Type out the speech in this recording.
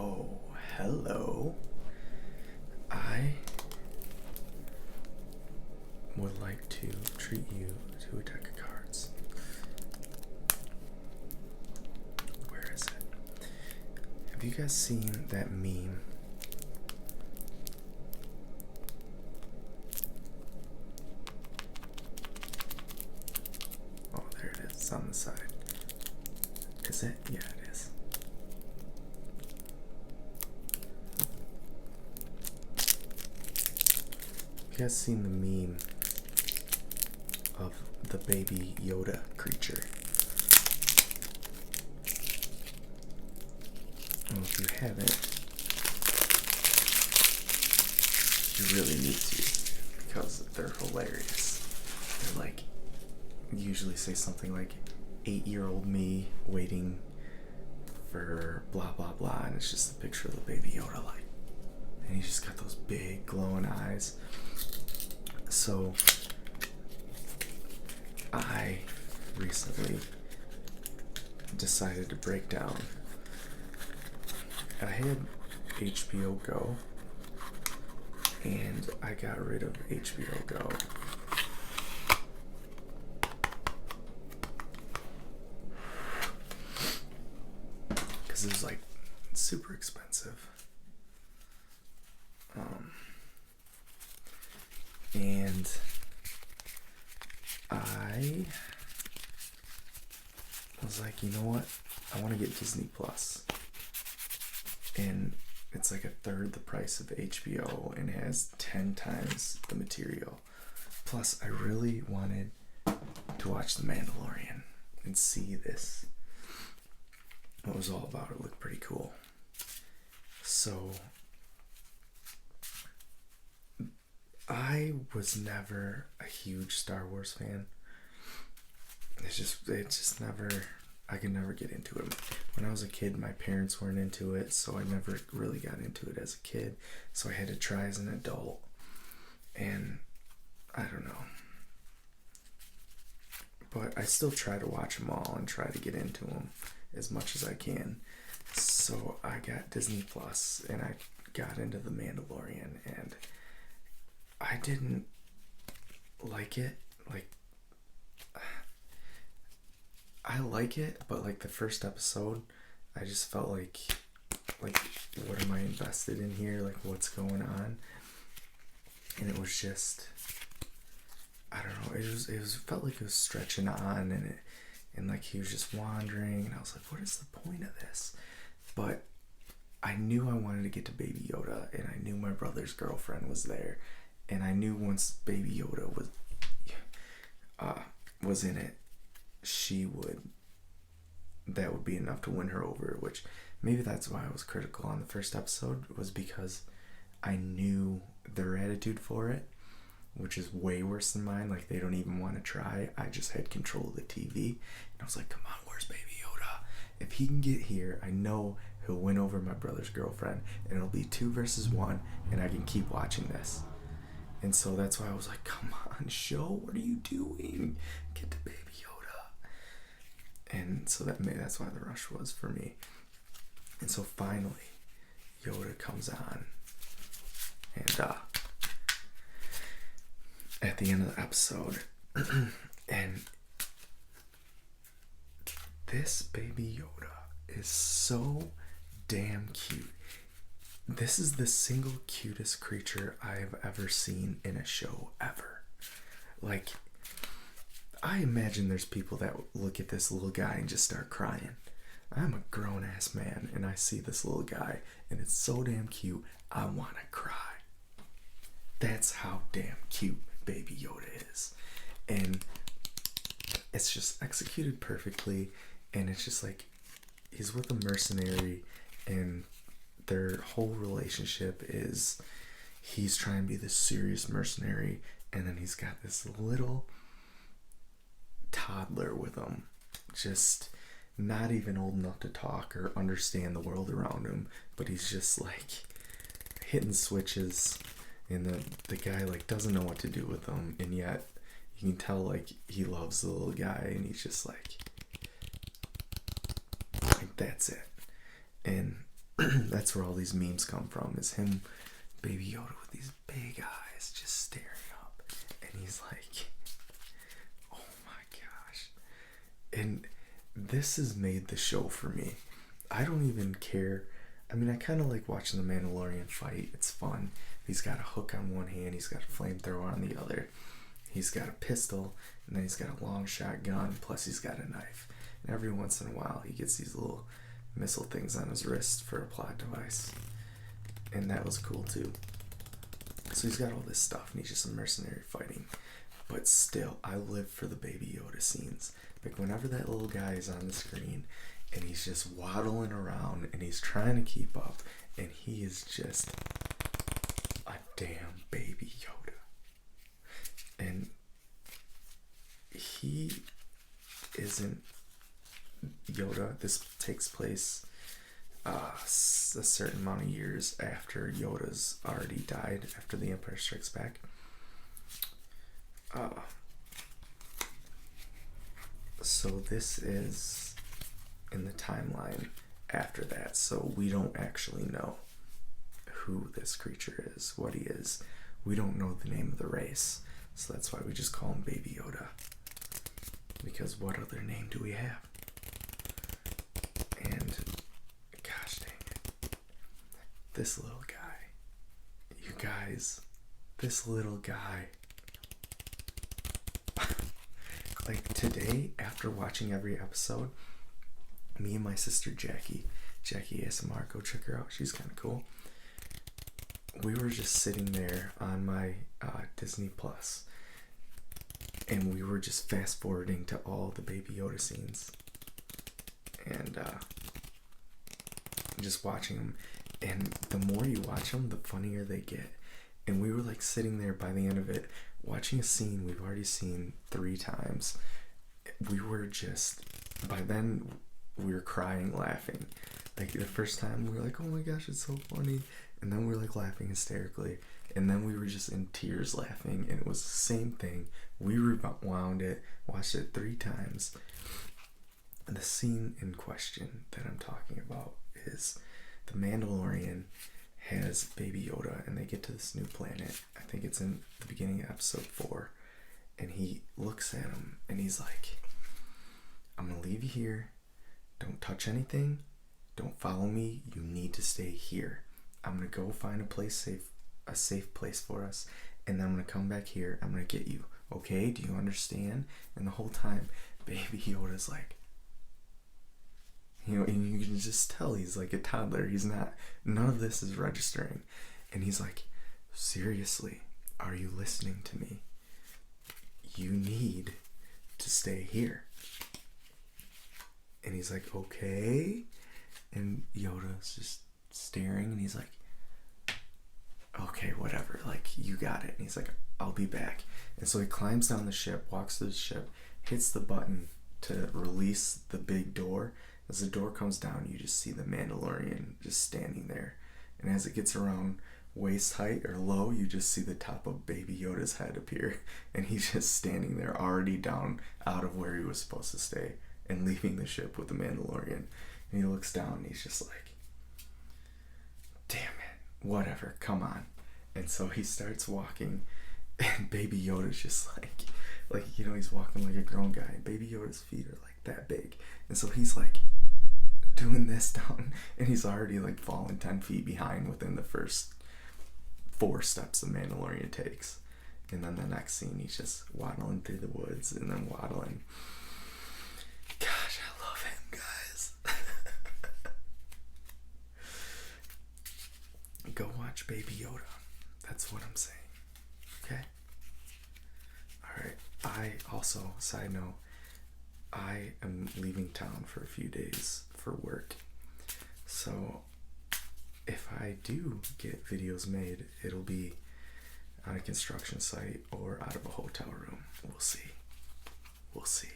So, hello. I would like to treat you to a deck of cards. Where is it? Have you guys seen that meme? Oh, there it is. It's on the side. Is it? Yeah, it is. You guys seen the meme of the baby Yoda creature? Well, if you haven't, you really need to, because they're hilarious. They're like, usually say something like 8-year-old me waiting for blah blah blah, and it's just a picture of the baby Yoda, like, and he's just got those big glowing eyes. So I recently decided to break down. I had HBO Go, and I got rid of HBO Go. Because it was like super expensive. And I was like, you know what? I want to get Disney Plus. And it's like a third the price of HBO and has 10 times the material. Plus, I really wanted to watch The Mandalorian and see this. What it was all about. It looked pretty cool. So I was never a huge Star Wars fan. It just never, I could never get into it. When I was a kid, my parents weren't into it, so I never really got into it as a kid. So I had to try as an adult. And I don't know. But I still try to watch them all and try to get into them as much as I can. So I got Disney Plus and I got into The Mandalorian, and I didn't like it. Like, I like it, but like the first episode, I just felt like what am I invested in here? Like, what's going on? And it was just, I don't know. It felt like it was stretching on, and like he was just wandering, and I was like, what is the point of this? But I knew I wanted to get to Baby Yoda, and I knew my brother's girlfriend was there, and I knew once Baby Yoda was in it, that would be enough to win her over, which maybe that's why I was critical on the first episode, was because I knew their attitude for it, which is way worse than mine. Like, they don't even want to try. I just had control of the TV, and I was like, come on, where's Baby Yoda? If he can get here, I know he'll win over my brother's girlfriend, and it'll be 2 versus 1, and I can keep watching this. And so that's why I was like, come on, show, what are you doing? Get to Baby Yoda. And so that's why the rush was for me. And so finally, Yoda comes on. And at the end of the episode, and this Baby Yoda is so damn cute. This is the single cutest creature I've ever seen in a show ever. Like, I imagine there's people that look at this little guy and just start crying. I'm a grown-ass man, and I see this little guy, and it's so damn cute, I want to cry. That's how damn cute Baby Yoda is. And it's just executed perfectly, and it's just like, he's with a mercenary, and their whole relationship is he's trying to be this serious mercenary, and then he's got this little toddler with him, just not even old enough to talk or understand the world around him, but he's just like hitting switches, and the guy like doesn't know what to do with him, and yet you can tell like he loves the little guy, and he's just like that's it. And That's where all these memes come from, is him, Baby Yoda, with these big eyes just staring up. And he's like, oh my gosh. And this has made the show for me. I don't even care. I mean, I kind of like watching the Mandalorian fight. It's fun. He's got a hook on one hand, he's got a flamethrower on the other. He's got a pistol, and then he's got a long shot gun, plus he's got a knife. And every once in a while, he gets these little missile things on his wrist for a plot device. And that was cool too. So he's got all this stuff, and he's just a mercenary fighting. But still, I live for the Baby Yoda scenes. Like, whenever that little guy is on the screen, and he's just waddling around, and he's trying to keep up, and he is just a damn Baby Yoda. And he isn't Yoda. This takes place a certain amount of years after Yoda's already died, after The Empire Strikes Back. So this is in the timeline after that, so we don't actually know who this creature is, what he is. We don't know the name of the race, so that's why we just call him Baby Yoda, because what other name do we have? And gosh dang it, this little guy, you guys, this little guy. Like, today, after watching every episode, me and my sister Jackie ASMR, go check her out, she's kind of cool. We were just sitting there on my Disney Plus, and we were just fast forwarding to all the Baby Yoda scenes, and just watching them. And the more you watch them, the funnier they get. And we were like sitting there by the end of it, watching a scene we've already seen 3 times. We were just, by then, we were crying, laughing. Like, the first time we were like, oh my gosh, it's so funny. And then we were like laughing hysterically. And then we were just in tears laughing. And it was the same thing. We rewound it, watched it 3 times. And the scene in question that I'm talking about is the Mandalorian has Baby Yoda, and they get to this new planet. I think it's in the beginning of episode 4. And he looks at him, and he's like, I'm gonna leave you here. Don't touch anything. Don't follow me. You need to stay here. I'm gonna go find a safe place for us, and then I'm gonna come back here. I'm gonna get you. Okay? Do you understand? And the whole time, Baby Yoda's like, you know, and you can just tell he's like a toddler. He's not, none of this is registering. And he's like, seriously, are you listening to me? You need to stay here. And he's like, okay. And Yoda's just staring, and he's like, okay, whatever, like, you got it. And he's like, I'll be back. And so he climbs down the ship, walks to the ship, hits the button to release the big door. As the door comes down, you just see the Mandalorian just standing there. And as it gets around waist height or low, you just see the top of Baby Yoda's head appear. And he's just standing there, already down out of where he was supposed to stay, and leaving the ship with the Mandalorian. And he looks down, and he's just like, damn it, whatever, come on. And so he starts walking, and Baby Yoda's just like, you know, he's walking like a grown guy. Baby Yoda's feet are like that big. And so he's like doing this down, and he's already like fallen 10 feet behind within the first 4 steps the Mandalorian takes. And then the next scene, he's just waddling through the woods, and then waddling. Gosh, I love him, guys. Go watch Baby Yoda. That's what I'm saying. Okay? Alright. I also, side note, I am leaving town for a few days for work. So if I do get videos made, it'll be on a construction site or out of a hotel room. We'll see. We'll see.